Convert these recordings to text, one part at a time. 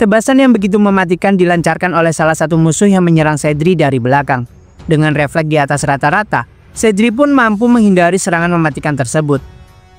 Tebasan yang begitu mematikan dilancarkan oleh salah satu musuh yang menyerang Sedri dari belakang. Dengan refleks di atas rata-rata, Sedri pun mampu menghindari serangan mematikan tersebut.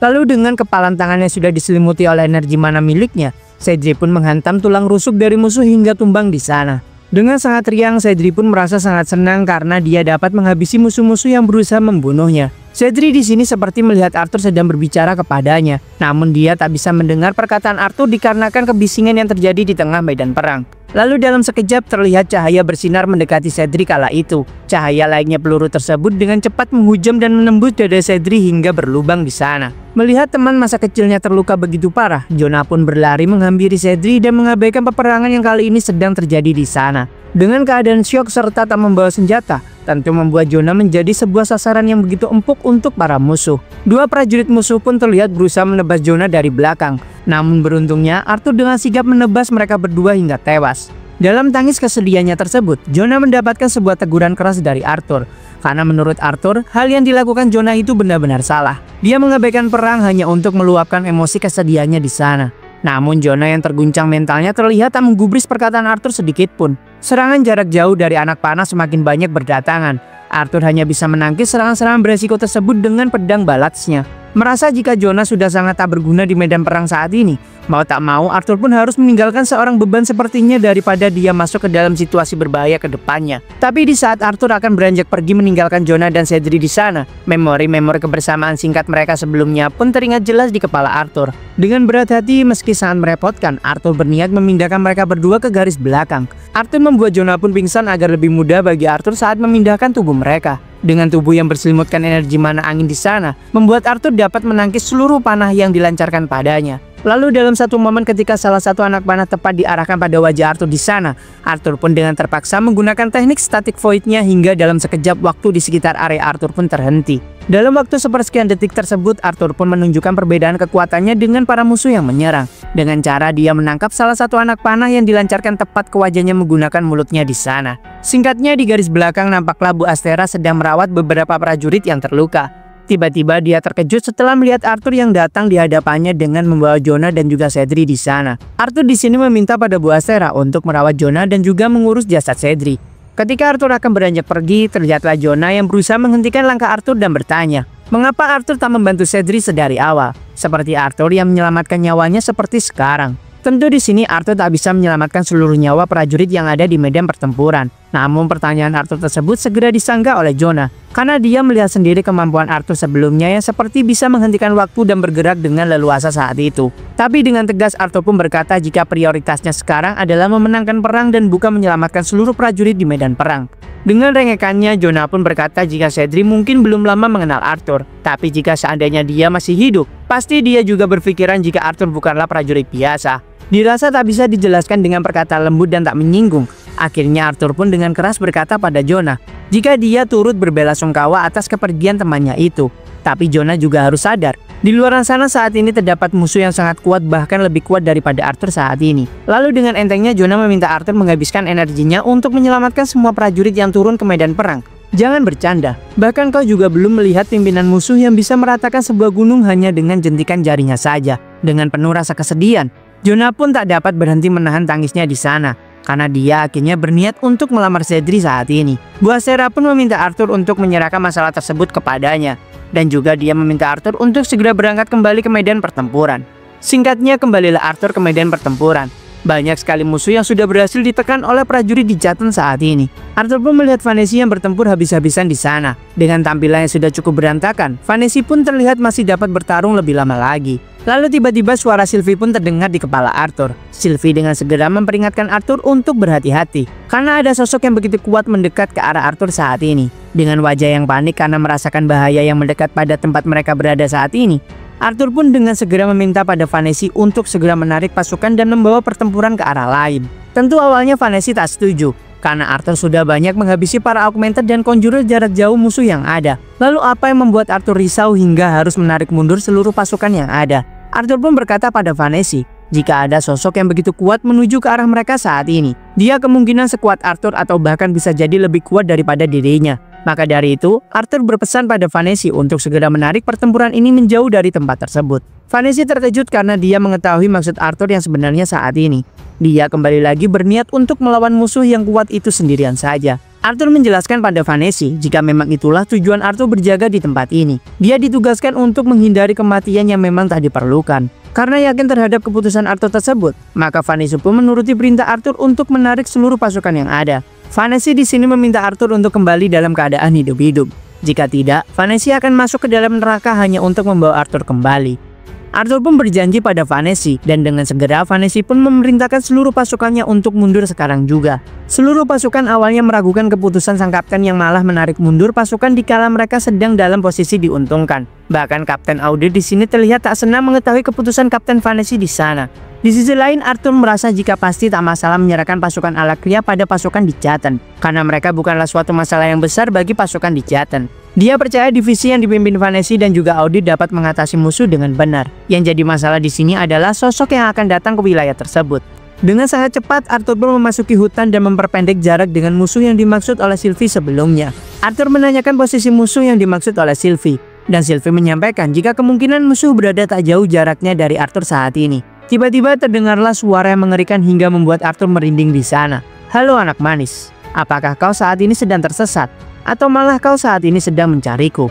Lalu dengan kepalan tangannya sudah diselimuti oleh energi mana miliknya, Sedri pun menghantam tulang rusuk dari musuh hingga tumbang di sana. Dengan sangat riang, Sedri pun merasa sangat senang karena dia dapat menghabisi musuh-musuh yang berusaha membunuhnya. Sedri di sini seperti melihat Arthur sedang berbicara kepadanya, namun dia tak bisa mendengar perkataan Arthur dikarenakan kebisingan yang terjadi di tengah medan perang. Lalu dalam sekejap terlihat cahaya bersinar mendekati Sedri kala itu. Cahaya layaknya peluru tersebut dengan cepat menghujam dan menembus dada Sedri hingga berlubang di sana. Melihat teman masa kecilnya terluka begitu parah, Jonah pun berlari menghampiri Sedri dan mengabaikan peperangan yang kali ini sedang terjadi di sana. Dengan keadaan syok serta tak membawa senjata, tentu membuat Jonah menjadi sebuah sasaran yang begitu empuk untuk para musuh. Dua prajurit musuh pun terlihat berusaha menebas Jonah dari belakang. Namun beruntungnya Arthur dengan sigap menebas mereka berdua hingga tewas. Dalam tangis kesedihannya tersebut, Jonah mendapatkan sebuah teguran keras dari Arthur. Karena menurut Arthur, hal yang dilakukan Jonah itu benar-benar salah. Dia mengabaikan perang hanya untuk meluapkan emosi kesedihannya di sana. Namun Jonah yang terguncang mentalnya terlihat tak menggubris perkataan Arthur sedikit pun. Serangan jarak jauh dari anak panah semakin banyak berdatangan. Arthur hanya bisa menangkis serangan-serangan beresiko tersebut dengan pedang balatsnya. Merasa jika Jonah sudah sangat tak berguna di medan perang saat ini, mau tak mau Arthur pun harus meninggalkan seorang beban sepertinya daripada dia masuk ke dalam situasi berbahaya ke depannya. Tapi di saat Arthur akan beranjak pergi meninggalkan Jonah dan Sedri di sana, memori-memori kebersamaan singkat mereka sebelumnya pun teringat jelas di kepala Arthur. Dengan berat hati meski sangat merepotkan, Arthur berniat memindahkan mereka berdua ke garis belakang. Arthur membuat Jonah pun pingsan agar lebih mudah bagi Arthur saat memindahkan tubuh mereka. Dengan tubuh yang berselimutkan energi mana angin di sana, membuat Arthur dapat menangkis seluruh panah yang dilancarkan padanya. Lalu dalam satu momen ketika salah satu anak panah tepat diarahkan pada wajah Arthur di sana, Arthur pun dengan terpaksa menggunakan teknik static void-nya hingga dalam sekejap waktu di sekitar area Arthur pun terhenti. Dalam waktu sepersekian detik tersebut, Arthur pun menunjukkan perbedaan kekuatannya dengan para musuh yang menyerang. Dengan cara dia menangkap salah satu anak panah yang dilancarkan tepat ke wajahnya menggunakan mulutnya di sana. Singkatnya di garis belakang nampaklah Bu Astera sedang merawat beberapa prajurit yang terluka. Tiba-tiba dia terkejut setelah melihat Arthur yang datang di hadapannya dengan membawa Jonah dan juga Sedri di sana. Arthur di sini meminta pada Bu Astera untuk merawat Jonah dan juga mengurus jasad Sedri. Ketika Arthur akan beranjak pergi, terlihatlah Jonah yang berusaha menghentikan langkah Arthur dan bertanya, mengapa Arthur tak membantu Sedri sedari awal, seperti Arthur yang menyelamatkan nyawanya seperti sekarang. Tentu di sini Arthur tak bisa menyelamatkan seluruh nyawa prajurit yang ada di medan pertempuran. Namun pertanyaan Arthur tersebut segera disanggah oleh Jonah, karena dia melihat sendiri kemampuan Arthur sebelumnya yang seperti bisa menghentikan waktu dan bergerak dengan leluasa saat itu. Tapi dengan tegas Arthur pun berkata jika prioritasnya sekarang adalah memenangkan perang dan bukan menyelamatkan seluruh prajurit di medan perang. Dengan rengekannya, Jonah pun berkata jika Sedri mungkin belum lama mengenal Arthur, tapi jika seandainya dia masih hidup, pasti dia juga berpikiran jika Arthur bukanlah prajurit biasa. Dirasa tak bisa dijelaskan dengan perkataan lembut dan tak menyinggung. Akhirnya Arthur pun dengan keras berkata pada Jonah jika dia turut berbelasungkawa atas kepergian temannya itu. Tapi Jonah juga harus sadar, di luar sana saat ini terdapat musuh yang sangat kuat, bahkan lebih kuat daripada Arthur saat ini. Lalu dengan entengnya Jonah meminta Arthur menghabiskan energinya untuk menyelamatkan semua prajurit yang turun ke medan perang. Jangan bercanda, bahkan kau juga belum melihat pimpinan musuh yang bisa meratakan sebuah gunung hanya dengan jentikan jarinya saja. Dengan penuh rasa kesedihan, Jonah pun tak dapat berhenti menahan tangisnya di sana, karena dia akhirnya berniat untuk melamar Sedri saat ini. Bu Astera pun meminta Arthur untuk menyerahkan masalah tersebut kepadanya, dan juga dia meminta Arthur untuk segera berangkat kembali ke medan pertempuran. Singkatnya kembalilah Arthur ke medan pertempuran. Banyak sekali musuh yang sudah berhasil ditekan oleh prajurit di Chaton saat ini. Arthur pun melihat Vanessa yang bertempur habis-habisan di sana. Dengan tampilan yang sudah cukup berantakan, Vanessa pun terlihat masih dapat bertarung lebih lama lagi. Lalu tiba-tiba suara Sylvie pun terdengar di kepala Arthur. Sylvie dengan segera memperingatkan Arthur untuk berhati-hati, karena ada sosok yang begitu kuat mendekat ke arah Arthur saat ini. Dengan wajah yang panik karena merasakan bahaya yang mendekat pada tempat mereka berada saat ini, Arthur pun dengan segera meminta pada Vanessa untuk segera menarik pasukan dan membawa pertempuran ke arah lain. Tentu awalnya Vanessa tak setuju, karena Arthur sudah banyak menghabisi para augmented dan conjurer jarak jauh musuh yang ada. Lalu apa yang membuat Arthur risau hingga harus menarik mundur seluruh pasukan yang ada? Arthur pun berkata pada Vanessa, jika ada sosok yang begitu kuat menuju ke arah mereka saat ini, dia kemungkinan sekuat Arthur atau bahkan bisa jadi lebih kuat daripada dirinya. Maka dari itu, Arthur berpesan pada Vanessa untuk segera menarik pertempuran ini menjauh dari tempat tersebut. Vanessa terkejut karena dia mengetahui maksud Arthur yang sebenarnya saat ini. Dia kembali lagi berniat untuk melawan musuh yang kuat itu sendirian saja. Arthur menjelaskan pada Vanessa jika memang itulah tujuan Arthur berjaga di tempat ini. Dia ditugaskan untuk menghindari kematian yang memang tak diperlukan. Karena yakin terhadap keputusan Arthur tersebut, maka Vanessa pun menuruti perintah Arthur untuk menarik seluruh pasukan yang ada. Vanessa di sini meminta Arthur untuk kembali dalam keadaan hidup-hidup. Jika tidak, Vanessa akan masuk ke dalam neraka hanya untuk membawa Arthur kembali. Arthur pun berjanji pada Vanessa, dan dengan segera Vanessa pun memerintahkan seluruh pasukannya untuk mundur sekarang juga. Seluruh pasukan awalnya meragukan keputusan sang kapten yang malah menarik mundur pasukan dikala mereka sedang dalam posisi diuntungkan. Bahkan Kapten Aude di sini terlihat tak senang mengetahui keputusan Kapten Vanessa di sana. Di sisi lain, Arthur merasa jika pasti tak masalah menyerahkan pasukan Alakria pada pasukan Dijatan, karena mereka bukanlah suatu masalah yang besar bagi pasukan Dijatan. Dia percaya divisi yang dipimpin Vanessa dan juga Aude dapat mengatasi musuh dengan benar. Yang jadi masalah di sini adalah sosok yang akan datang ke wilayah tersebut. Dengan sangat cepat, Arthur pun memasuki hutan dan memperpendek jarak dengan musuh yang dimaksud oleh Sylvie sebelumnya. Arthur menanyakan posisi musuh yang dimaksud oleh Sylvie, dan Sylvie menyampaikan jika kemungkinan musuh berada tak jauh jaraknya dari Arthur saat ini. Tiba-tiba terdengarlah suara yang mengerikan hingga membuat Arthur merinding di sana. "Halo anak manis, apakah kau saat ini sedang tersesat? Atau malah kau saat ini sedang mencariku?"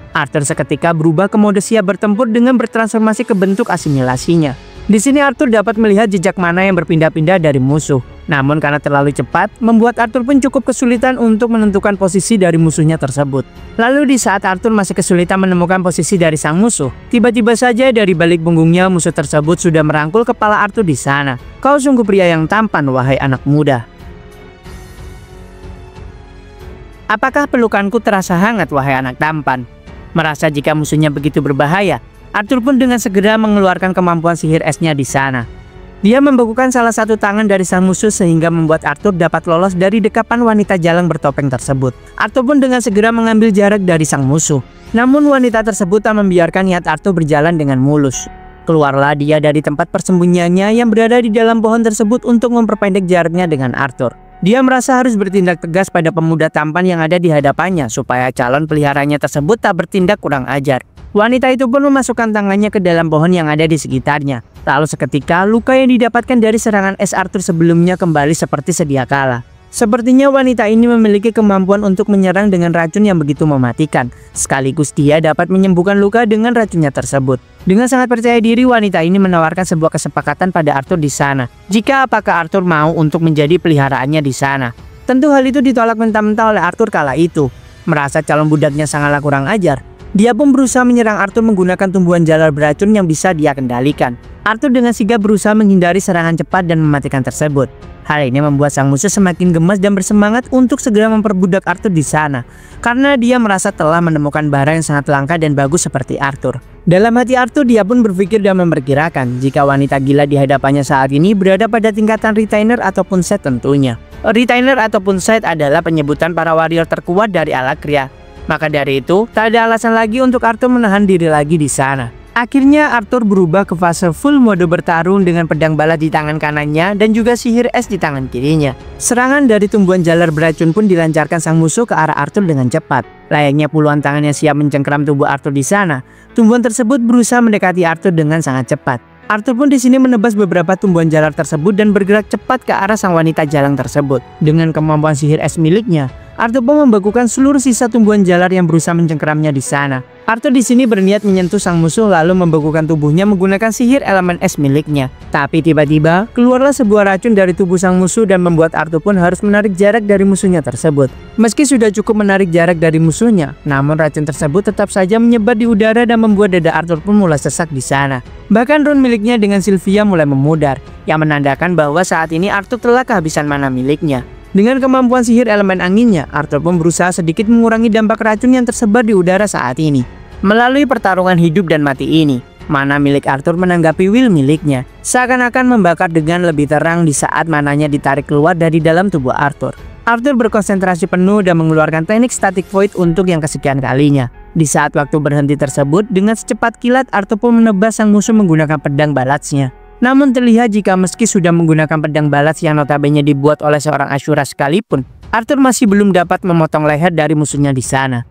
Arthur seketika berubah ke mode siap bertempur dengan bertransformasi ke bentuk asimilasinya. Di sini Arthur dapat melihat jejak mana yang berpindah-pindah dari musuh. Namun karena terlalu cepat, membuat Arthur pun cukup kesulitan untuk menentukan posisi dari musuhnya tersebut. Lalu di saat Arthur masih kesulitan menemukan posisi dari sang musuh, tiba-tiba saja dari balik punggungnya musuh tersebut sudah merangkul kepala Arthur di sana. "Kau sungguh pria yang tampan, wahai anak muda. Apakah pelukanku terasa hangat, wahai anak tampan?" Merasa jika musuhnya begitu berbahaya, Arthur pun dengan segera mengeluarkan kemampuan sihir esnya di sana. Dia membekukan salah satu tangan dari sang musuh sehingga membuat Arthur dapat lolos dari dekapan wanita jalang bertopeng tersebut. Arthur pun dengan segera mengambil jarak dari sang musuh. Namun wanita tersebut tak membiarkan niat Arthur berjalan dengan mulus. Keluarlah dia dari tempat persembunyiannya yang berada di dalam pohon tersebut untuk memperpendek jaraknya dengan Arthur. Dia merasa harus bertindak tegas pada pemuda tampan yang ada di hadapannya supaya calon peliharanya tersebut tak bertindak kurang ajar. Wanita itu pun memasukkan tangannya ke dalam pohon yang ada di sekitarnya. Lalu seketika luka yang didapatkan dari serangan es Arthur sebelumnya kembali seperti sedia kala. Sepertinya wanita ini memiliki kemampuan untuk menyerang dengan racun yang begitu mematikan. Sekaligus dia dapat menyembuhkan luka dengan racunnya tersebut. Dengan sangat percaya diri, wanita ini menawarkan sebuah kesepakatan pada Arthur di sana. Jika apakah Arthur mau untuk menjadi peliharaannya di sana. Tentu hal itu ditolak mentah-mentah oleh Arthur kala itu. Merasa calon budaknya sangatlah kurang ajar, dia pun berusaha menyerang Arthur menggunakan tumbuhan jalar beracun yang bisa dia kendalikan. Arthur dengan sigap berusaha menghindari serangan cepat dan mematikan tersebut. Hal ini membuat sang musuh semakin gemas dan bersemangat untuk segera memperbudak Arthur di sana, karena dia merasa telah menemukan barang yang sangat langka dan bagus seperti Arthur. Dalam hati Arthur, dia pun berpikir dan memperkirakan jika wanita gila di hadapannya saat ini berada pada tingkatan retainer ataupun set tentunya. Retainer ataupun set adalah penyebutan para warrior terkuat dari Alakria. Maka dari itu, tak ada alasan lagi untuk Arthur menahan diri lagi di sana. Akhirnya Arthur berubah ke fase full mode bertarung dengan pedang balat di tangan kanannya dan juga sihir es di tangan kirinya. Serangan dari tumbuhan jalar beracun pun dilancarkan sang musuh ke arah Arthur dengan cepat. Layaknya puluhan tangan yang siap mencengkeram tubuh Arthur di sana, tumbuhan tersebut berusaha mendekati Arthur dengan sangat cepat. Arthur pun di sini menebas beberapa tumbuhan jalar tersebut dan bergerak cepat ke arah sang wanita jalang tersebut. Dengan kemampuan sihir es miliknya, Arthur pun membekukan seluruh sisa tumbuhan jalar yang berusaha mencengkeramnya di sana. Arthur di sini berniat menyentuh sang musuh lalu membekukan tubuhnya menggunakan sihir elemen es miliknya. Tapi tiba-tiba keluarlah sebuah racun dari tubuh sang musuh dan membuat Arthur pun harus menarik jarak dari musuhnya tersebut. Meski sudah cukup menarik jarak dari musuhnya, namun racun tersebut tetap saja menyebar di udara dan membuat dada Arthur pun mulai sesak di sana. Bahkan rune miliknya dengan Sylvia mulai memudar, yang menandakan bahwa saat ini Arthur telah kehabisan mana miliknya. Dengan kemampuan sihir elemen anginnya, Arthur pun berusaha sedikit mengurangi dampak racun yang tersebar di udara saat ini. Melalui pertarungan hidup dan mati ini, mana milik Arthur menanggapi will miliknya, seakan-akan membakar dengan lebih terang di saat mananya ditarik keluar dari dalam tubuh Arthur. Arthur berkonsentrasi penuh dan mengeluarkan teknik static void untuk yang kesekian kalinya. Di saat waktu berhenti tersebut, dengan secepat kilat Arthur pun menebas sang musuh menggunakan pedang balatsnya. Namun terlihat jika meski sudah menggunakan pedang balats yang notabene dibuat oleh seorang Ashura sekalipun, Arthur masih belum dapat memotong leher dari musuhnya di sana.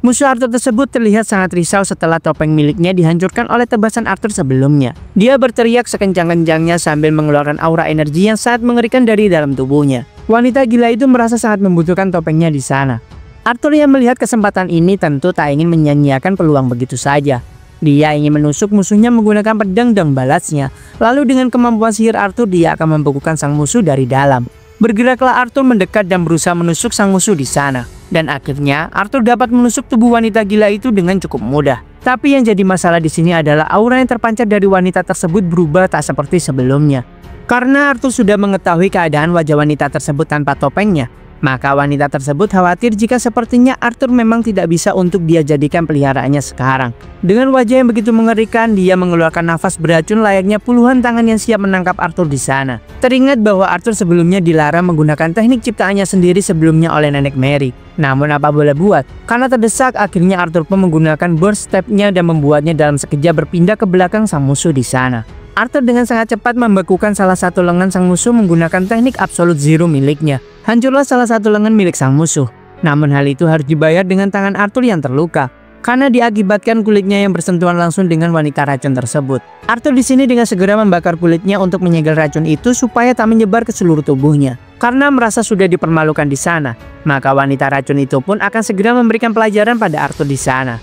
Musuh Arthur tersebut terlihat sangat risau setelah topeng miliknya dihancurkan oleh tebasan Arthur sebelumnya. Dia berteriak sekencang-kencangnya sambil mengeluarkan aura energi yang sangat mengerikan dari dalam tubuhnya. Wanita gila itu merasa sangat membutuhkan topengnya di sana. Arthur yang melihat kesempatan ini tentu tak ingin menyanyiakan peluang begitu saja. Dia ingin menusuk musuhnya menggunakan pedang dan balasnya. Lalu dengan kemampuan sihir Arthur, dia akan membekukan sang musuh dari dalam. Bergeraklah Arthur mendekat dan berusaha menusuk sang musuh di sana. Dan akhirnya Arthur dapat menusuk tubuh wanita gila itu dengan cukup mudah. Tapi yang jadi masalah di sini adalah aura yang terpancar dari wanita tersebut berubah tak seperti sebelumnya. Karena Arthur sudah mengetahui keadaan wajah wanita tersebut tanpa topengnya, maka wanita tersebut khawatir jika sepertinya Arthur memang tidak bisa untuk dia jadikan peliharaannya sekarang. Dengan wajah yang begitu mengerikan, dia mengeluarkan nafas beracun layaknya puluhan tangan yang siap menangkap Arthur di sana. Teringat bahwa Arthur sebelumnya dilarang menggunakan teknik ciptaannya sendiri sebelumnya oleh Nenek Mary. Namun apa boleh buat, karena terdesak akhirnya Arthur pun menggunakan burst step-nya dan membuatnya dalam sekejap berpindah ke belakang sang musuh di sana. Arthur dengan sangat cepat membekukan salah satu lengan sang musuh menggunakan teknik Absolute Zero miliknya. Hancurlah salah satu lengan milik sang musuh. Namun hal itu harus dibayar dengan tangan Arthur yang terluka, karena diakibatkan kulitnya yang bersentuhan langsung dengan wanita racun tersebut. Arthur di sini dengan segera membakar kulitnya untuk menyegel racun itu supaya tak menyebar ke seluruh tubuhnya. Karena merasa sudah dipermalukan di sana, maka wanita racun itu pun akan segera memberikan pelajaran pada Arthur di sana.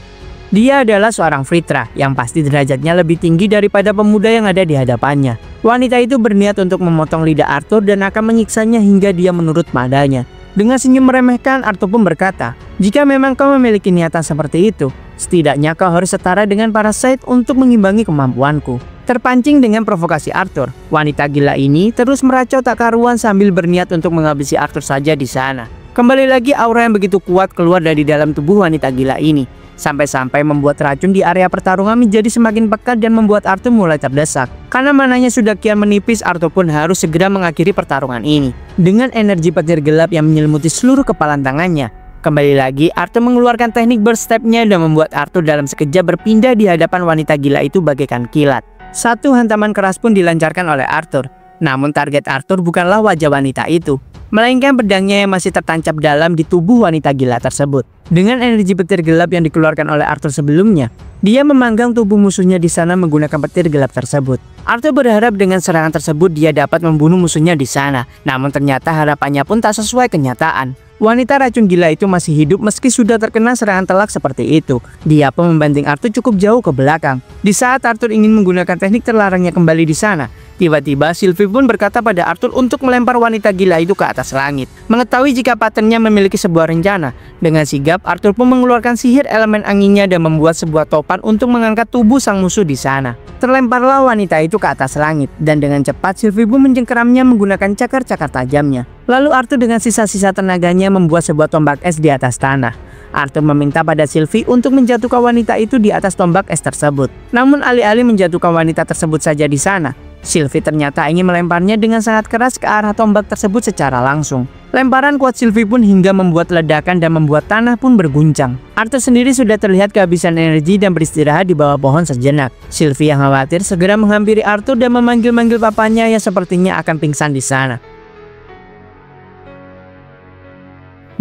Dia adalah seorang Vritra yang pasti derajatnya lebih tinggi daripada pemuda yang ada di hadapannya. Wanita itu berniat untuk memotong lidah Arthur dan akan menyiksanya hingga dia menurut padanya. Dengan senyum meremehkan, Arthur pun berkata, "Jika memang kau memiliki niatan seperti itu, setidaknya kau harus setara dengan para Scythe untuk mengimbangi kemampuanku." Terpancing dengan provokasi Arthur, wanita gila ini terus meracau tak karuan sambil berniat untuk menghabisi Arthur saja di sana. Kembali lagi aura yang begitu kuat keluar dari dalam tubuh wanita gila ini, sampai-sampai membuat racun di area pertarungan menjadi semakin pekat dan membuat Arthur mulai terdesak. Karena mananya sudah kian menipis, Arthur pun harus segera mengakhiri pertarungan ini. Dengan energi petir gelap yang menyelimuti seluruh kepalan tangannya, kembali lagi Arthur mengeluarkan teknik burst step-nya dan membuat Arthur dalam sekejap berpindah di hadapan wanita gila itu bagaikan kilat. Satu hantaman keras pun dilancarkan oleh Arthur. Namun target Arthur bukanlah wajah wanita itu, melainkan pedangnya yang masih tertancap dalam di tubuh wanita gila tersebut. Dengan energi petir gelap yang dikeluarkan oleh Arthur sebelumnya, dia memanggang tubuh musuhnya di sana menggunakan petir gelap tersebut. Arthur berharap dengan serangan tersebut dia dapat membunuh musuhnya di sana, namun ternyata harapannya pun tak sesuai kenyataan. Wanita racun gila itu masih hidup meski sudah terkena serangan telak seperti itu. Dia pun membanting Arthur cukup jauh ke belakang. Di saat Arthur ingin menggunakan teknik terlarangnya kembali di sana, tiba-tiba Sylvie pun berkata pada Arthur untuk melempar wanita gila itu ke atas langit. Mengetahui jika patennya memiliki sebuah rencana, dengan sigap Arthur pun mengeluarkan sihir elemen anginnya dan membuat sebuah topan untuk mengangkat tubuh sang musuh di sana. Terlemparlah wanita itu ke atas langit, dan dengan cepat Sylvie pun mencengkeramnya menggunakan cakar-cakar tajamnya. Lalu Arthur dengan sisa-sisa tenaganya membuat sebuah tombak es di atas tanah. Arthur meminta pada Sylvie untuk menjatuhkan wanita itu di atas tombak es tersebut. Namun alih-alih menjatuhkan wanita tersebut saja di sana, Sylvie ternyata ingin melemparnya dengan sangat keras ke arah tombak tersebut secara langsung. Lemparan kuat Sylvie pun hingga membuat ledakan dan membuat tanah pun berguncang. Arthur sendiri sudah terlihat kehabisan energi dan beristirahat di bawah pohon sejenak. Sylvie yang khawatir segera menghampiri Arthur dan memanggil-manggil papanya yang sepertinya akan pingsan di sana.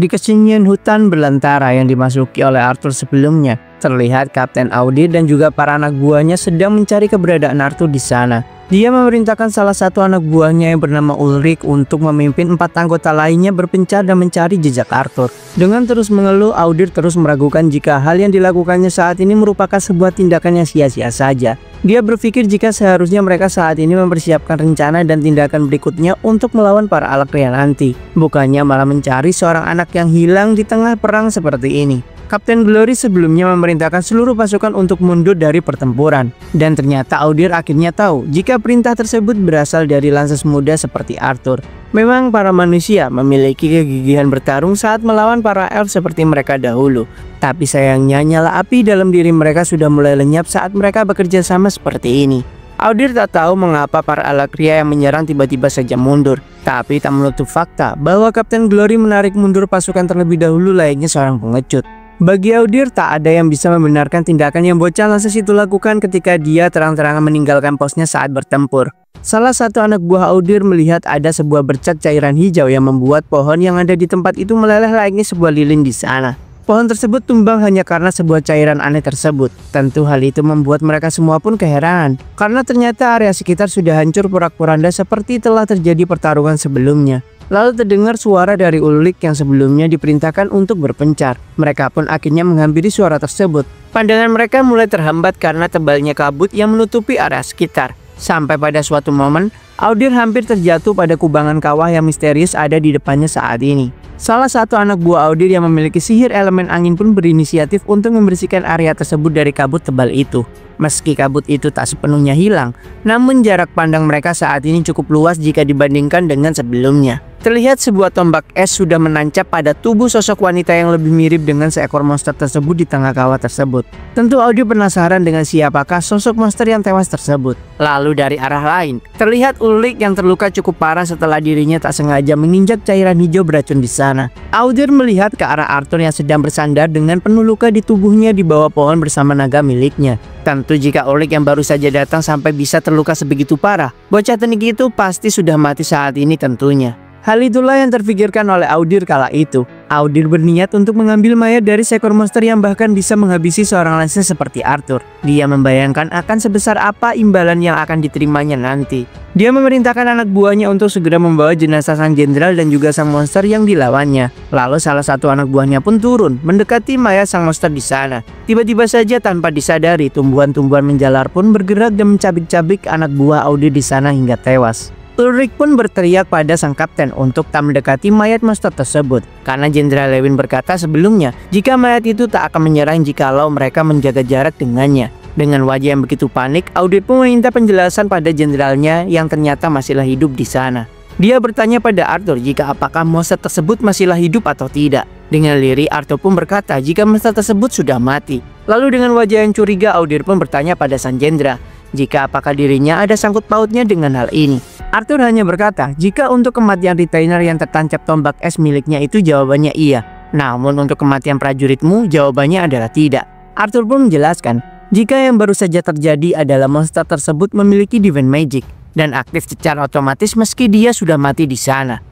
Di kesunyian hutan belantara yang dimasuki oleh Arthur sebelumnya, terlihat Kapten Audir dan juga para anak buahnya sedang mencari keberadaan Arthur di sana. Dia memerintahkan salah satu anak buahnya yang bernama Ulrich untuk memimpin 4 anggota lainnya berpencar dan mencari jejak Arthur. Dengan terus mengeluh, Audir terus meragukan jika hal yang dilakukannya saat ini merupakan sebuah tindakan yang sia-sia saja. Dia berpikir jika seharusnya mereka saat ini mempersiapkan rencana dan tindakan berikutnya untuk melawan para Alakria nanti, bukannya malah mencari seorang anak yang hilang di tengah perang seperti ini. Kapten Glory sebelumnya memerintahkan seluruh pasukan untuk mundur dari pertempuran, dan ternyata Audir akhirnya tahu jika perintah tersebut berasal dari lanses muda seperti Arthur. Memang para manusia memiliki kegigihan bertarung saat melawan para elf seperti mereka dahulu, tapi sayangnya nyala api dalam diri mereka sudah mulai lenyap saat mereka bekerja sama seperti ini. Audir tak tahu mengapa para Alakria yang menyerang tiba-tiba saja mundur, tapi tak menutup fakta bahwa Kapten Glory menarik mundur pasukan terlebih dahulu layaknya seorang pengecut. Bagi Audir, tak ada yang bisa membenarkan tindakan yang bocah lanses itu lakukan ketika dia terang-terangan meninggalkan posnya saat bertempur. Salah satu anak buah Audir melihat ada sebuah bercak cairan hijau yang membuat pohon yang ada di tempat itu meleleh layaknya sebuah lilin di sana. Pohon tersebut tumbang hanya karena sebuah cairan aneh tersebut. Tentu hal itu membuat mereka semua pun keheranan, karena ternyata area sekitar sudah hancur porak-poranda seperti telah terjadi pertarungan sebelumnya. Lalu terdengar suara dari Ulrich yang sebelumnya diperintahkan untuk berpencar. Mereka pun akhirnya menghampiri suara tersebut. Pandangan mereka mulai terhambat karena tebalnya kabut yang menutupi area sekitar. Sampai pada suatu momen, Audir hampir terjatuh pada kubangan kawah yang misterius ada di depannya saat ini. Salah satu anak buah Audir yang memiliki sihir elemen angin pun berinisiatif untuk membersihkan area tersebut dari kabut tebal itu. Meski kabut itu tak sepenuhnya hilang, namun jarak pandang mereka saat ini cukup luas jika dibandingkan dengan sebelumnya. Terlihat sebuah tombak es sudah menancap pada tubuh sosok wanita yang lebih mirip dengan seekor monster tersebut di tengah kawah tersebut. Tentu Audir penasaran dengan siapakah sosok monster yang tewas tersebut. Lalu dari arah lain, terlihat Ulrich yang terluka cukup parah setelah dirinya tak sengaja menginjak cairan hijau beracun di sana. Audir melihat ke arah Arthur yang sedang bersandar dengan penuh luka di tubuhnya di bawah pohon bersama naga miliknya. Tentu jika Ulrich yang baru saja datang sampai bisa terluka sebegitu parah, bocah tenik itu pasti sudah mati saat ini tentunya. Hal itulah yang terfikirkan oleh Audir kala itu. Audir berniat untuk mengambil mayat dari seekor monster yang bahkan bisa menghabisi seorang lancer seperti Arthur. Dia membayangkan akan sebesar apa imbalan yang akan diterimanya nanti. Dia memerintahkan anak buahnya untuk segera membawa jenazah sang jenderal dan juga sang monster yang dilawannya. Lalu salah satu anak buahnya pun turun mendekati mayat sang monster di sana. Tiba-tiba saja tanpa disadari, tumbuhan-tumbuhan menjalar pun bergerak dan mencabik-cabik anak buah Audir di sana hingga tewas. Ulrich pun berteriak pada sang kapten untuk tak mendekati mayat monster tersebut, karena Jenderal Lewin berkata sebelumnya jika mayat itu tak akan menyerang jikalau mereka menjaga jarak dengannya. Dengan wajah yang begitu panik, Audir pun meminta penjelasan pada jenderalnya yang ternyata masihlah hidup di sana. Dia bertanya pada Arthur jika apakah monster tersebut masihlah hidup atau tidak. Dengan lirih, Arthur pun berkata jika monster tersebut sudah mati. Lalu dengan wajah yang curiga, Audir pun bertanya pada sang jenderal jika apakah dirinya ada sangkut pautnya dengan hal ini. Arthur hanya berkata jika untuk kematian retainer yang tertancap tombak es miliknya itu jawabannya iya. Namun untuk kematian prajuritmu jawabannya adalah tidak. Arthur pun menjelaskan jika yang baru saja terjadi adalah monster tersebut memiliki divine magic dan aktif secara otomatis meski dia sudah mati di sana.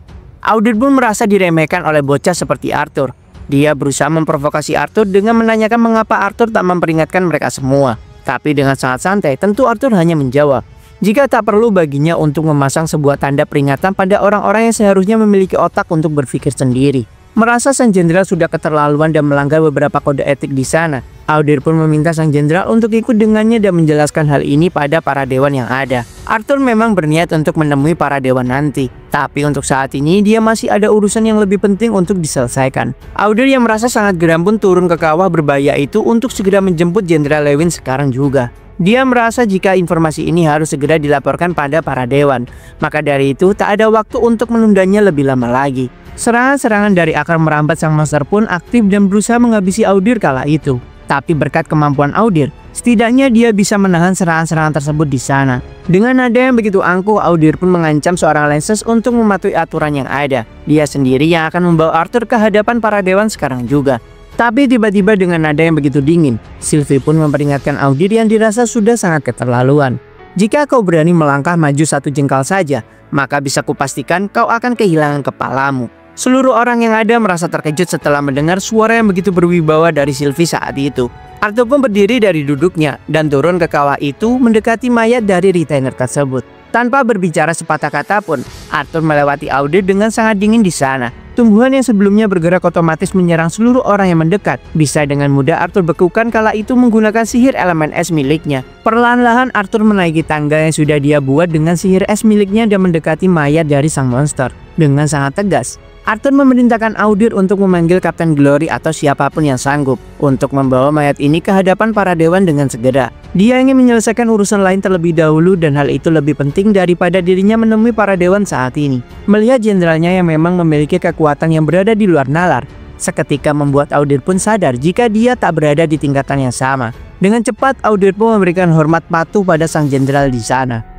Audir pun merasa diremehkan oleh bocah seperti Arthur. Dia berusaha memprovokasi Arthur dengan menanyakan mengapa Arthur tak memperingatkan mereka semua. Tapi dengan sangat santai, tentu Arthur hanya menjawab jika tak perlu baginya untuk memasang sebuah tanda peringatan pada orang-orang yang seharusnya memiliki otak untuk berpikir sendiri. Merasa sang jenderal sudah keterlaluan dan melanggar beberapa kode etik di sana, Audir pun meminta sang jenderal untuk ikut dengannya dan menjelaskan hal ini pada para dewan yang ada. Arthur memang berniat untuk menemui para dewan nanti, tapi untuk saat ini dia masih ada urusan yang lebih penting untuk diselesaikan. Audir yang merasa sangat geram pun turun ke kawah berbahaya itu untuk segera menjemput Jenderal Lewin sekarang juga. Dia merasa jika informasi ini harus segera dilaporkan pada para dewan. Maka dari itu tak ada waktu untuk menundanya lebih lama lagi. Serangan-serangan dari akar merambat sang monster pun aktif dan berusaha menghabisi Audir kala itu. Tapi berkat kemampuan Audir, setidaknya dia bisa menahan serangan-serangan tersebut di sana. Dengan nada yang begitu angkuh, Audir pun mengancam seorang Lances untuk mematuhi aturan yang ada. Dia sendiri yang akan membawa Arthur ke hadapan para dewan sekarang juga. Tapi tiba-tiba dengan nada yang begitu dingin, Sylvie pun memperingatkan Audir yang dirasa sudah sangat keterlaluan. Jika kau berani melangkah maju satu jengkal saja, maka bisa kupastikan kau akan kehilangan kepalamu. Seluruh orang yang ada merasa terkejut setelah mendengar suara yang begitu berwibawa dari Sylvie saat itu. Arthur pun berdiri dari duduknya dan turun ke kawah itu mendekati mayat dari retainer tersebut. Tanpa berbicara sepatah kata pun, Arthur melewati Audir dengan sangat dingin di sana. Tumbuhan yang sebelumnya bergerak otomatis menyerang seluruh orang yang mendekat. Bisa dengan mudah Arthur bekukan kala itu menggunakan sihir elemen es miliknya. Perlahan-lahan Arthur menaiki tangga yang sudah dia buat dengan sihir es miliknya dan mendekati mayat dari sang monster. Dengan sangat tegas, Arthur memerintahkan Audir untuk memanggil Kapten Glory atau siapapun yang sanggup untuk membawa mayat ini ke hadapan para dewan dengan segera. Dia ingin menyelesaikan urusan lain terlebih dahulu dan hal itu lebih penting daripada dirinya menemui para dewan saat ini. Melihat jenderalnya yang memang memiliki kekuatan yang berada di luar nalar, seketika membuat Audir pun sadar jika dia tak berada di tingkatan yang sama. Dengan cepat Audir pun memberikan hormat patuh pada sang jenderal di sana.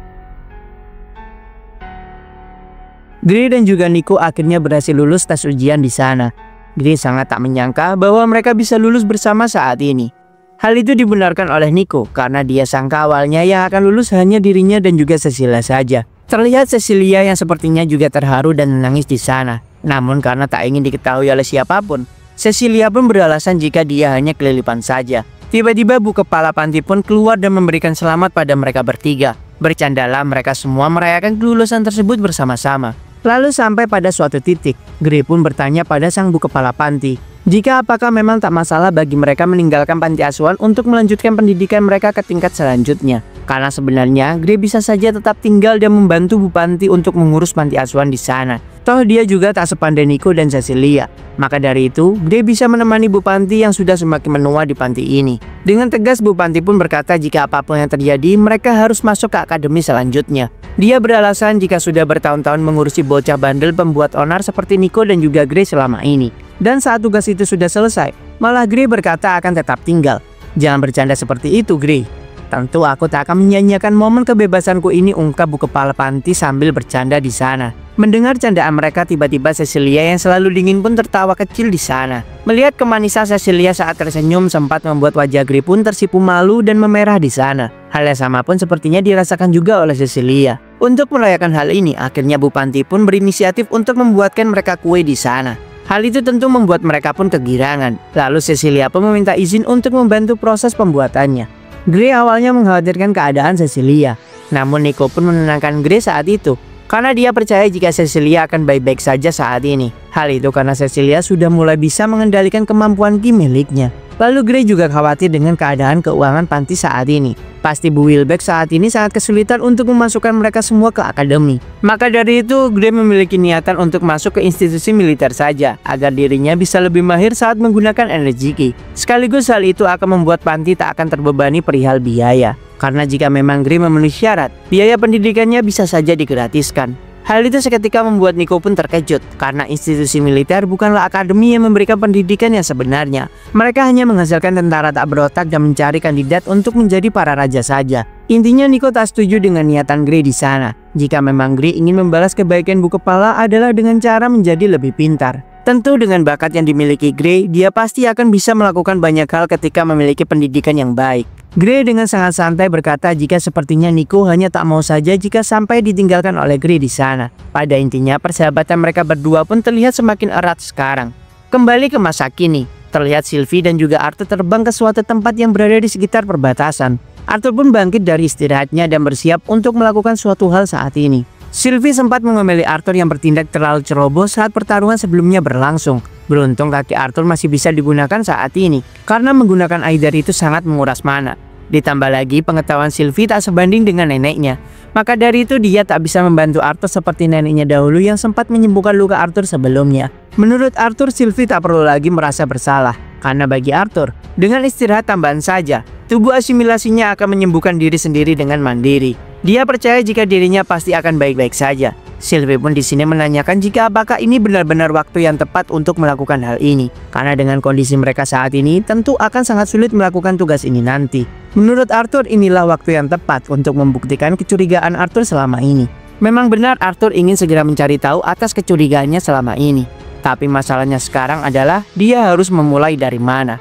Gray dan juga Nico akhirnya berhasil lulus tes ujian di sana. Gray sangat tak menyangka bahwa mereka bisa lulus bersama saat ini. Hal itu dibenarkan oleh Nico karena dia sangka awalnya yang akan lulus hanya dirinya dan juga Cecilia saja. Terlihat Cecilia yang sepertinya juga terharu dan menangis di sana. Namun karena tak ingin diketahui oleh siapapun, Cecilia pun beralasan jika dia hanya kelilipan saja. Tiba-tiba Bu Kepala Panti pun keluar dan memberikan selamat pada mereka bertiga. Bercandalah mereka semua merayakan kelulusan tersebut bersama-sama. Lalu sampai pada suatu titik, Gray pun bertanya pada sang Bu Kepala Panti, jika apakah memang tak masalah bagi mereka meninggalkan panti asuhan untuk melanjutkan pendidikan mereka ke tingkat selanjutnya. Karena sebenarnya Gray bisa saja tetap tinggal dan membantu Bu Panti untuk mengurus panti asuhan di sana. Toh dia juga tak sepandai Nico dan Cecilia. Maka dari itu, Gray bisa menemani Bu Panti yang sudah semakin menua di panti ini. Dengan tegas Bu Panti pun berkata jika apapun yang terjadi, mereka harus masuk ke akademi selanjutnya. Dia beralasan jika sudah bertahun-tahun mengurusi bocah bandel pembuat onar seperti Nico dan juga Gray selama ini. Dan saat tugas itu sudah selesai, malah Gray berkata akan tetap tinggal. Jangan bercanda seperti itu, Gray. Tentu aku tak akan menyanyiakan momen kebebasanku ini, ungkap Bu Kepala Panti sambil bercanda di sana. Mendengar candaan mereka, tiba-tiba Cecilia yang selalu dingin pun tertawa kecil di sana. Melihat kemanisan Cecilia saat tersenyum sempat membuat wajah Gray pun tersipu malu dan memerah di sana. Hal yang sama pun sepertinya dirasakan juga oleh Cecilia. Untuk merayakan hal ini, akhirnya Bu Panti pun berinisiatif untuk membuatkan mereka kue di sana. Hal itu tentu membuat mereka pun kegirangan. Lalu Cecilia pun meminta izin untuk membantu proses pembuatannya. Gray awalnya mengkhawatirkan keadaan Cecilia, namun Nico pun menenangkan Gray saat itu, karena dia percaya jika Cecilia akan baik-baik saja saat ini. Hal itu karena Cecilia sudah mulai bisa mengendalikan kemampuan Ki miliknya. Lalu Gray juga khawatir dengan keadaan keuangan panti saat ini. Pasti Bu Wilbeck saat ini sangat kesulitan untuk memasukkan mereka semua ke akademi. Maka dari itu Gray memiliki niatan untuk masuk ke institusi militer saja, agar dirinya bisa lebih mahir saat menggunakan energi Ki. Sekaligus hal itu akan membuat panti tak akan terbebani perihal biaya. Karena jika memang Gray memenuhi syarat, biaya pendidikannya bisa saja digratiskan. Hal itu seketika membuat Nico pun terkejut, karena institusi militer bukanlah akademi yang memberikan pendidikan yang sebenarnya. Mereka hanya menghasilkan tentara tak berotak dan mencari kandidat untuk menjadi para raja saja. Intinya Nico tak setuju dengan niatan Gray di sana. Jika memang Gray ingin membalas kebaikan Bu Kepala adalah dengan cara menjadi lebih pintar. Tentu dengan bakat yang dimiliki Gray, dia pasti akan bisa melakukan banyak hal ketika memiliki pendidikan yang baik. Gray dengan sangat santai berkata jika sepertinya Nico hanya tak mau saja jika sampai ditinggalkan oleh Gray di sana. Pada intinya persahabatan mereka berdua pun terlihat semakin erat sekarang. Kembali ke masa kini, terlihat Sylvie dan juga Arthur terbang ke suatu tempat yang berada di sekitar perbatasan. Arthur pun bangkit dari istirahatnya dan bersiap untuk melakukan suatu hal saat ini. Sylvie sempat mengomeli Arthur yang bertindak terlalu ceroboh saat pertarungan sebelumnya berlangsung. Beruntung kaki Arthur masih bisa digunakan saat ini, karena menggunakan Aidar itu sangat menguras mana. Ditambah lagi pengetahuan Sylvie tak sebanding dengan neneknya. Maka dari itu dia tak bisa membantu Arthur seperti neneknya dahulu yang sempat menyembuhkan luka Arthur sebelumnya. Menurut Arthur, Sylvie tak perlu lagi merasa bersalah. Karena bagi Arthur, dengan istirahat tambahan saja, tubuh asimilasinya akan menyembuhkan diri sendiri dengan mandiri. Dia percaya jika dirinya pasti akan baik-baik saja. Sylvie pun di sini menanyakan jika apakah ini benar-benar waktu yang tepat untuk melakukan hal ini. Karena dengan kondisi mereka saat ini, tentu akan sangat sulit melakukan tugas ini nanti. Menurut Arthur, inilah waktu yang tepat untuk membuktikan kecurigaan Arthur selama ini. Memang benar Arthur ingin segera mencari tahu atas kecurigaannya selama ini. Tapi masalahnya sekarang adalah dia harus memulai dari mana.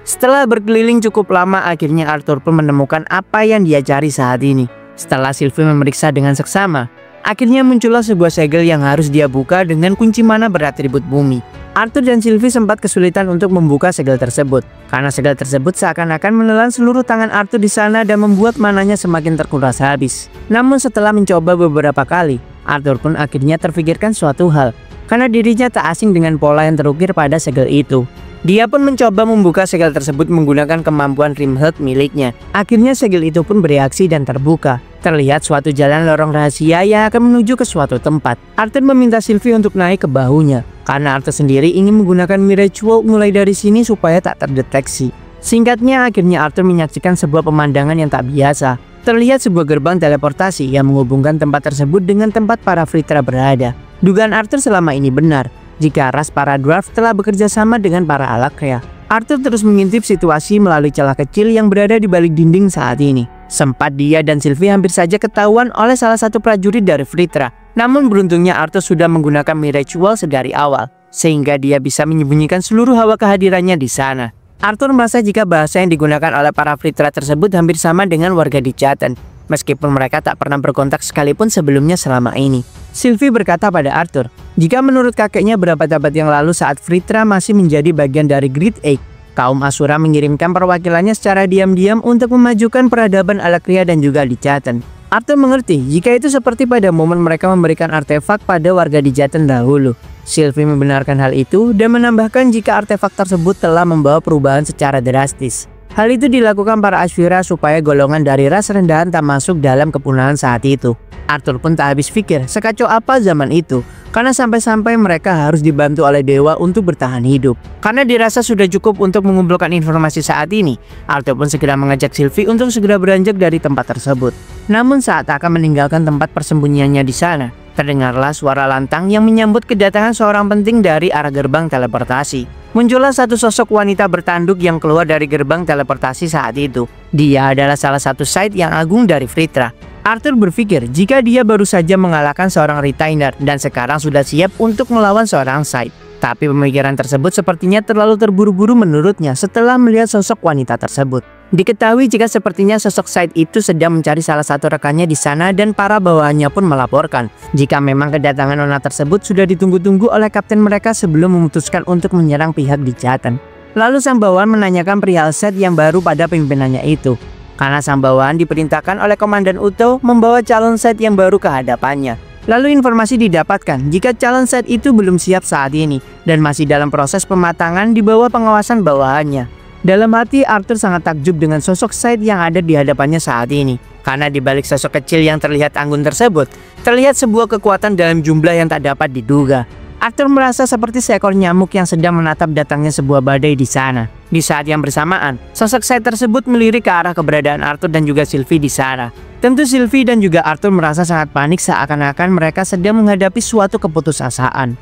Setelah berkeliling cukup lama, akhirnya Arthur pun menemukan apa yang dia cari saat ini. Setelah Sylvie memeriksa dengan seksama, akhirnya muncullah sebuah segel yang harus dia buka dengan kunci mana beratribut bumi. Arthur dan Sylvie sempat kesulitan untuk membuka segel tersebut, karena segel tersebut seakan-akan menelan seluruh tangan Arthur di sana dan membuat mananya semakin terkuras habis. Namun setelah mencoba beberapa kali, Arthur pun akhirnya terfikirkan suatu hal, karena dirinya tak asing dengan pola yang terukir pada segel itu. Dia pun mencoba membuka segel tersebut menggunakan kemampuan Rimheld miliknya. Akhirnya segel itu pun bereaksi dan terbuka. Terlihat suatu jalan lorong rahasia yang akan menuju ke suatu tempat. Arthur meminta Sylvie untuk naik ke bahunya, karena Arthur sendiri ingin menggunakan Mirage Walk mulai dari sini supaya tak terdeteksi. Singkatnya, akhirnya Arthur menyaksikan sebuah pemandangan yang tak biasa. Terlihat sebuah gerbang teleportasi yang menghubungkan tempat tersebut dengan tempat para Vritra berada. Dugaan Arthur selama ini benar, jika ras para dwarf telah bekerja sama dengan para Alakrea. Arthur terus mengintip situasi melalui celah kecil yang berada di balik dinding saat ini. Sempat dia dan Sylvie hampir saja ketahuan oleh salah satu prajurit dari Vritra. Namun beruntungnya Arthur sudah menggunakan Mirage Wall sedari awal, sehingga dia bisa menyembunyikan seluruh hawa kehadirannya di sana. Arthur merasa jika bahasa yang digunakan oleh para Vritra tersebut hampir sama dengan warga di Chatan, meskipun mereka tak pernah berkontak sekalipun sebelumnya selama ini. Sylvie berkata pada Arthur, jika menurut kakeknya berapa abad yang lalu saat Fritra masih menjadi bagian dari Great Egg, kaum Asura mengirimkan perwakilannya secara diam-diam untuk memajukan peradaban Alakria dan juga Dijaten. Arthur mengerti jika itu seperti pada momen mereka memberikan artefak pada warga Dijaten dahulu. Sylvie membenarkan hal itu dan menambahkan jika artefak tersebut telah membawa perubahan secara drastis. Hal itu dilakukan para Asura supaya golongan dari ras rendahan tak masuk dalam kepunahan saat itu. Arthur pun tak habis pikir sekacau apa zaman itu, karena sampai-sampai mereka harus dibantu oleh dewa untuk bertahan hidup. Karena dirasa sudah cukup untuk mengumpulkan informasi saat ini, Arthur pun segera mengajak Sylvie untuk segera beranjak dari tempat tersebut. Namun saat akan meninggalkan tempat persembunyiannya di sana, terdengarlah suara lantang yang menyambut kedatangan seorang penting dari arah gerbang teleportasi. Muncullah satu sosok wanita bertanduk yang keluar dari gerbang teleportasi saat itu. Dia adalah salah satu Scythe yang agung dari Fritra. Arthur berpikir jika dia baru saja mengalahkan seorang retainer dan sekarang sudah siap untuk melawan seorang Scythe. Tapi pemikiran tersebut sepertinya terlalu terburu-buru menurutnya setelah melihat sosok wanita tersebut. Diketahui jika sepertinya sosok Scythe itu sedang mencari salah satu rekannya di sana dan para bawahannya pun melaporkan jika memang kedatangan nona tersebut sudah ditunggu-tunggu oleh kapten mereka sebelum memutuskan untuk menyerang pihak Dijaten. Lalu sang bawahan menanyakan perihal Scythe yang baru pada pimpinannya itu. Karena sang bawahan diperintahkan oleh Komandan Uto membawa calon Scythe yang baru ke hadapannya. Lalu informasi didapatkan jika calon Scythe itu belum siap saat ini dan masih dalam proses pematangan di bawah pengawasan bawahannya. Dalam hati Arthur sangat takjub dengan sosok Scythe yang ada di hadapannya saat ini. Karena di balik sosok kecil yang terlihat anggun tersebut, terlihat sebuah kekuatan dalam jumlah yang tak dapat diduga. Arthur merasa seperti seekor nyamuk yang sedang menatap datangnya sebuah badai di sana. Di saat yang bersamaan, sosok Scythe tersebut melirik ke arah keberadaan Arthur dan juga Sylvie di sana. Tentu Sylvie dan juga Arthur merasa sangat panik seakan-akan mereka sedang menghadapi suatu keputusasaan.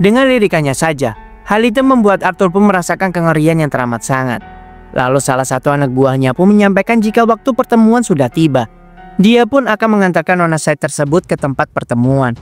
Dengan lirikannya saja, hal itu membuat Arthur pun merasakan kengerian yang teramat sangat. Lalu salah satu anak buahnya pun menyampaikan jika waktu pertemuan sudah tiba. Dia pun akan mengantarkan nona Scythe tersebut ke tempat pertemuan.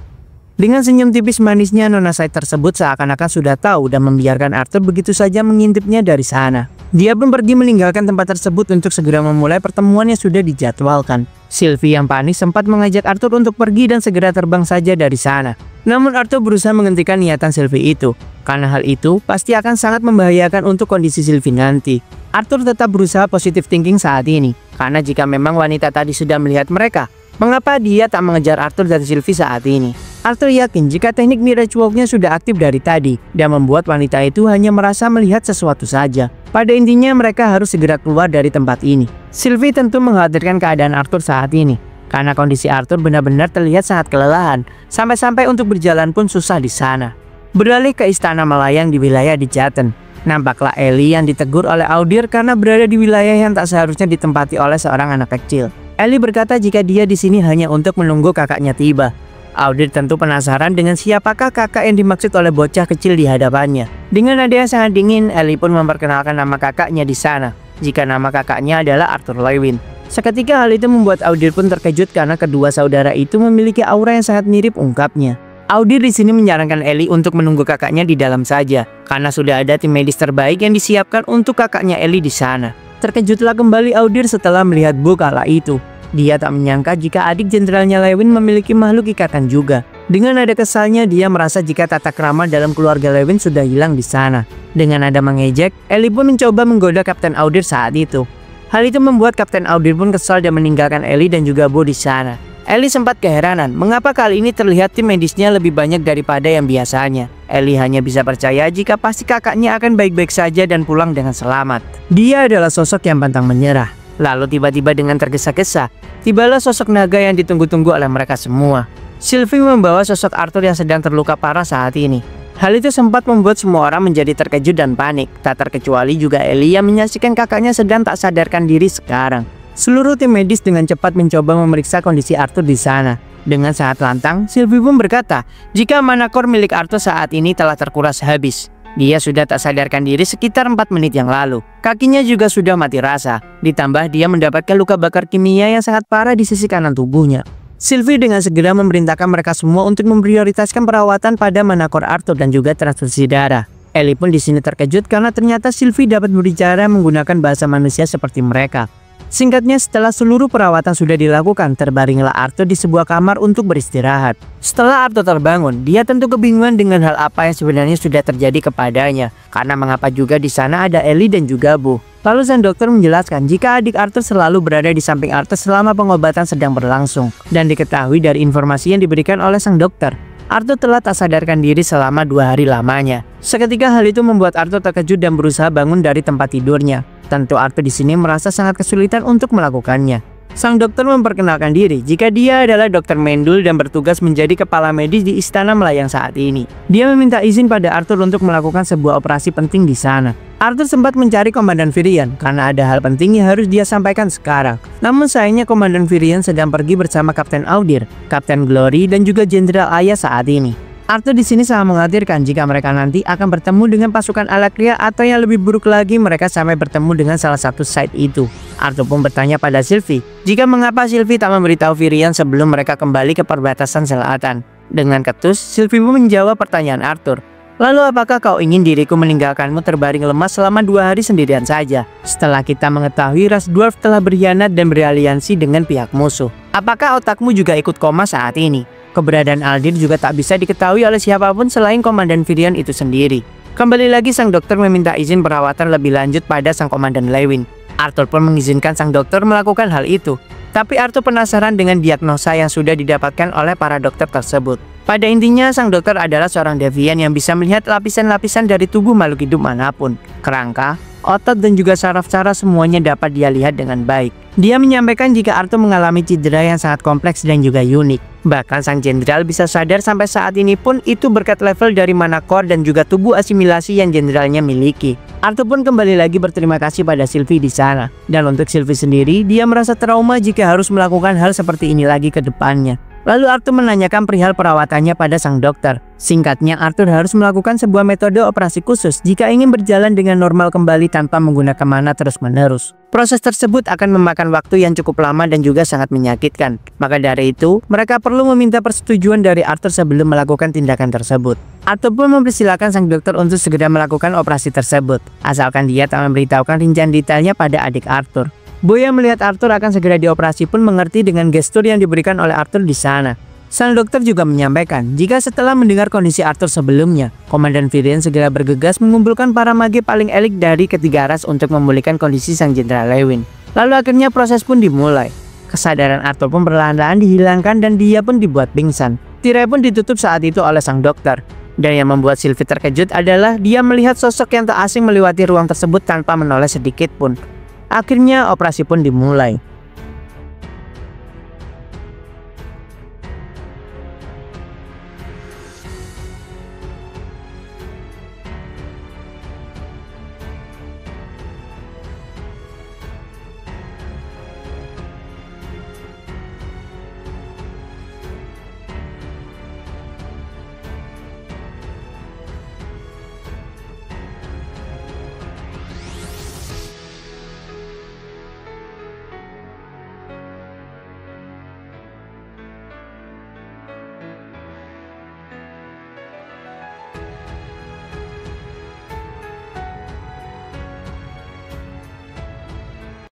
Dengan senyum tipis manisnya, nona Scythe tersebut seakan-akan sudah tahu dan membiarkan Arthur begitu saja mengintipnya dari sana. Dia pun pergi meninggalkan tempat tersebut untuk segera memulai pertemuan yang sudah dijadwalkan. Sylvie yang panik sempat mengajak Arthur untuk pergi dan segera terbang saja dari sana. Namun Arthur berusaha menghentikan niatan Sylvie itu, karena hal itu pasti akan sangat membahayakan untuk kondisi Sylvie nanti. Arthur tetap berusaha positive thinking saat ini, karena jika memang wanita tadi sudah melihat mereka, mengapa dia tak mengejar Arthur dan Sylvie saat ini? Arthur yakin jika teknik Mirage Walk-nya sudah aktif dari tadi, dan membuat wanita itu hanya merasa melihat sesuatu saja. Pada intinya mereka harus segera keluar dari tempat ini. Sylvie tentu mengkhawatirkan keadaan Arthur saat ini, karena kondisi Arthur benar-benar terlihat sangat kelelahan, sampai-sampai untuk berjalan pun susah di sana. Beralih ke istana melayang di wilayah Dijaten, nampaklah Ellie yang ditegur oleh Audir karena berada di wilayah yang tak seharusnya ditempati oleh seorang anak kecil. Ellie berkata jika dia di sini hanya untuk menunggu kakaknya tiba. Audir tentu penasaran dengan siapakah kakak yang dimaksud oleh bocah kecil di hadapannya. Dengan nada yang sangat dingin, Ellie pun memperkenalkan nama kakaknya di sana, jika nama kakaknya adalah Arthur Lewin. Seketika hal itu membuat Audir pun terkejut karena kedua saudara itu memiliki aura yang sangat mirip, ungkapnya. Audir di sini menyarankan Ellie untuk menunggu kakaknya di dalam saja, karena sudah ada tim medis terbaik yang disiapkan untuk kakaknya Ellie di sana. Terkejutlah kembali Audir setelah melihat Bu kala itu. Dia tak menyangka jika adik jenderalnya Lewin memiliki makhluk ikatan juga. Dengan nada kesalnya, dia merasa jika tata krama dalam keluarga Lewin sudah hilang di sana. Dengan nada mengejek, Ellie pun mencoba menggoda Kapten Audir saat itu. Hal itu membuat Kapten Audir pun kesal dan meninggalkan Ellie dan juga Bu di sana. Ellie sempat keheranan mengapa kali ini terlihat tim medisnya lebih banyak daripada yang biasanya. Ellie hanya bisa percaya jika pasti kakaknya akan baik-baik saja dan pulang dengan selamat. Dia adalah sosok yang pantang menyerah. Lalu tiba-tiba dengan tergesa-gesa, tibalah sosok naga yang ditunggu-tunggu oleh mereka semua. Sylvie membawa sosok Arthur yang sedang terluka parah saat ini. Hal itu sempat membuat semua orang menjadi terkejut dan panik, tak terkecuali juga Ellie yang menyaksikan kakaknya sedang tak sadarkan diri sekarang. Seluruh tim medis dengan cepat mencoba memeriksa kondisi Arthur di sana. Dengan sangat lantang, Sylvie pun berkata, jika manakor milik Arthur saat ini telah terkuras habis. Dia sudah tak sadarkan diri sekitar 4 menit yang lalu. Kakinya juga sudah mati rasa. Ditambah dia mendapatkan luka bakar kimia yang sangat parah di sisi kanan tubuhnya. Sylvie dengan segera memerintahkan mereka semua untuk memprioritaskan perawatan pada manakor Arthur dan juga transfusi darah. Ellie pun di sini terkejut karena ternyata Sylvie dapat berbicara menggunakan bahasa manusia seperti mereka. Singkatnya, setelah seluruh perawatan sudah dilakukan, terbaringlah Arthur di sebuah kamar untuk beristirahat. Setelah Arthur terbangun, dia tentu kebingungan dengan hal apa yang sebenarnya sudah terjadi kepadanya. Karena mengapa juga di sana ada Ellie dan juga Bo. Lalu sang dokter menjelaskan jika adik Arthur selalu berada di samping Arthur selama pengobatan sedang berlangsung. Dan diketahui dari informasi yang diberikan oleh sang dokter, Arthur telah tak sadarkan diri selama 2 hari lamanya. Seketika hal itu membuat Arthur terkejut dan berusaha bangun dari tempat tidurnya. Tentu Arthur di sini merasa sangat kesulitan untuk melakukannya. Sang dokter memperkenalkan diri jika dia adalah Dr. Mendul dan bertugas menjadi kepala medis di Istana Melayang saat ini. Dia meminta izin pada Arthur untuk melakukan sebuah operasi penting di sana. Arthur sempat mencari Komandan Virian karena ada hal penting yang harus dia sampaikan sekarang. Namun sayangnya Komandan Virian sedang pergi bersama Kapten Audir, Kapten Glory, dan juga Jenderal Aya saat ini. Arthur di sini sangat mengkhawatirkan jika mereka nanti akan bertemu dengan pasukan Alakria atau yang lebih buruk lagi mereka sampai bertemu dengan salah satu site itu. Arthur pun bertanya pada Sylvie jika mengapa Sylvie tak memberitahu Virian sebelum mereka kembali ke perbatasan selatan. Dengan ketus, Sylvie pun menjawab pertanyaan Arthur. Lalu apakah kau ingin diriku meninggalkanmu terbaring lemas selama 2 hari sendirian saja? Setelah kita mengetahui ras dwarf telah berkhianat dan beraliansi dengan pihak musuh. Apakah otakmu juga ikut koma saat ini? Keberadaan Aldir juga tak bisa diketahui oleh siapapun selain Komandan Virian itu sendiri. Kembali lagi sang dokter meminta izin perawatan lebih lanjut pada sang Komandan Lewin. Arthur pun mengizinkan sang dokter melakukan hal itu. Tapi Arthur penasaran dengan diagnosa yang sudah didapatkan oleh para dokter tersebut. Pada intinya, sang dokter adalah seorang deviant yang bisa melihat lapisan-lapisan dari tubuh makhluk hidup manapun. Kerangka, otot, dan juga saraf-saraf semuanya dapat dia lihat dengan baik. Dia menyampaikan jika Arthur mengalami cedera yang sangat kompleks dan juga unik. Bahkan sang jenderal bisa sadar sampai saat ini pun itu berkat level dari mana core dan juga tubuh asimilasi yang jenderalnya miliki. Arthur pun kembali lagi berterima kasih pada Sylvie di sana. Dan untuk Sylvie sendiri, dia merasa trauma jika harus melakukan hal seperti ini lagi ke depannya. Lalu Arthur menanyakan perihal perawatannya pada sang dokter. Singkatnya, Arthur harus melakukan sebuah metode operasi khusus jika ingin berjalan dengan normal kembali tanpa menggunakan mana terus-menerus. Proses tersebut akan memakan waktu yang cukup lama dan juga sangat menyakitkan. Maka dari itu, mereka perlu meminta persetujuan dari Arthur sebelum melakukan tindakan tersebut. Arthur pun mempersilahkan sang dokter untuk segera melakukan operasi tersebut, asalkan dia tak memberitahukan rincian detailnya pada adik Arthur. Bo yang melihat Arthur akan segera dioperasi pun mengerti dengan gestur yang diberikan oleh Arthur di sana. Sang dokter juga menyampaikan jika setelah mendengar kondisi Arthur sebelumnya, Komandan Virian segera bergegas mengumpulkan para mage paling elit dari ketiga ras untuk memulihkan kondisi sang Jenderal Lewin. Lalu akhirnya proses pun dimulai. Kesadaran Arthur pun perlahan-lahan dihilangkan dan dia pun dibuat pingsan. Tirai pun ditutup saat itu oleh sang dokter. Dan yang membuat Sylvie terkejut adalah dia melihat sosok yang tak asing melewati ruang tersebut tanpa menoleh sedikit pun. Akhirnya operasi pun dimulai.